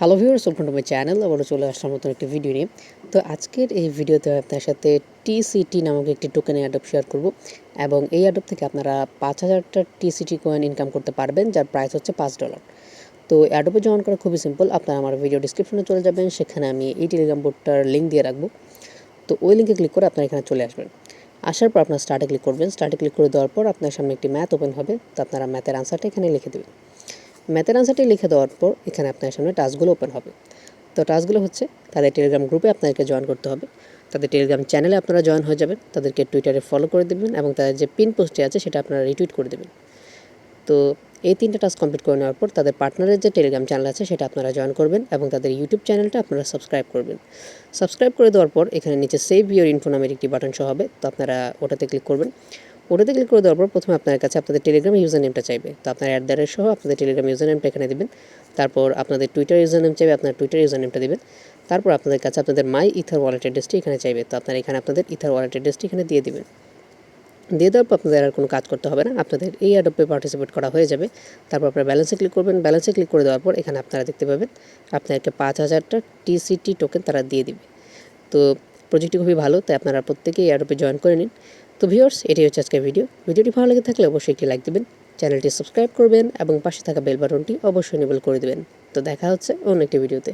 Hello viewers, welcome to my channel. আবারও চলে আসলাম নতুন একটি ভিডিও নিয়ে। তো আজকের এই ভিডিওতে আপনার সাথে টিসিটি নামক একটি টোকেনের অ্যাডপ শেয়ার করব এবং এই অ্যাডপ থেকে আপনারা 5000টা টিসিটি কয়েন ইনকাম করতে পারবেন, যার প্রাইস হচ্ছে $5। তো অ্যাডপে জয়েন করা খুবই সিম্পল। আপনারা আমার ভিডিও ডিসক্রিপশনে চলে যাবেন, সেখানে আমি এই টেলিগ্রাম বোর্ডটার লিঙ্ক দিয়ে রাখবো। তো ওই লিঙ্কে ক্লিক করে আপনারা এখানে চলে আসবেন। আসার পর আপনার স্টার্টে ক্লিক করবেন। স্টার্টে ক্লিক করে দেওয়ার পর আপনার সামনে একটি ম্যাথ ওপেন হবে। তো আপনারা ম্যাথের আনসারটা এখানে লিখে দেবেন। ম্যাথের আনসারটি লিখে দেওয়ার পর এখানে আপনার সামনে টাস্কগুলো ওপেন হবে। তো টাস্কগুলো হচ্ছে তাদের টেলিগ্রাম গ্রুপে আপনাদেরকে জয়েন করতে হবে, তাদের টেলিগ্রাম চ্যানেলে আপনারা জয়েন হয়ে যাবেন, তাদেরকে টুইটারে ফলো করে দেবেন এবং তাদের যে পিন পোস্টে আছে সেটা আপনারা রিটুইট করে দেবেন। তো এই 3টা টাস্ক কমপ্লিট করে নেওয়ার পর তাদের পার্টনারের যে টেলিগ্রাম চ্যানেল আছে সেটা আপনারা জয়েন করবেন এবং তাদের ইউটিউব চ্যানেলটা আপনারা সাবস্ক্রাইব করবেন। সাবস্ক্রাইব করে দেওয়ার পর এখানে নিচে সেভ ইউর ইনফো নামের একটি বাটন শো হবে। তো আপনারা ওটাতে ক্লিক করবেন। ওটাতে ক্লিক করে দেওয়ার পর প্রথমে আপনার কাছে আপনাদের টেলিগ্রাম ইউজার নেমটা চাইবে। তো আপনার @@ সহ আপনাদের টেলিগ্রাম ইউজার নেমটা এখানে দিবেন। তারপর আপনাদের টুইটার ইউজার নেম চাইবে, আপনার টুইটার ইউজার নেমটা দিবেন। তারপর আপনাদের কাছে আপনাদের মাই ইথার ওয়ালেট অ্যাড্রেসটি এখানে চাইবে। তো আপনারা এখানে আপনাদের ইথার ওয়ালেট অ্যাড্রেসটি এখানে দিয়ে দিবেন। দিয়ে দেওয়ার পর আপনাদের আর কোনো কাজ করতে হবে না, আপনাদের এই অ্যাডপে পার্টিসিপেট করা হয়ে যাবে। তারপর আপনারা ব্যালেন্সে ক্লিক করবেন। ব্যালেন্সে ক্লিক করে দেওয়ার পর এখানে আপনারা দেখতে পাবেন আপনাদেরকে 5000টা টিসিটি টোকেন তারা দিয়ে দিবে। তো প্রজেক্টটি খুবই ভালো, তাই আপনারা প্রত্যেকেই অ্যাডপে জয়েন করে নিন। তো ভিউয়ার্স, এটাই হচ্ছে আজকের ভিডিওটি ভালো লেগে থাকলে অবশ্যই একটি লাইক দেবেন, চ্যানেলটি সাবস্ক্রাইব করবেন এবং পাশে থাকা বেল বাটনটি অবশ্যই এনেবল করে দেবেন। তো দেখা হচ্ছে অন্য একটি ভিডিওতে।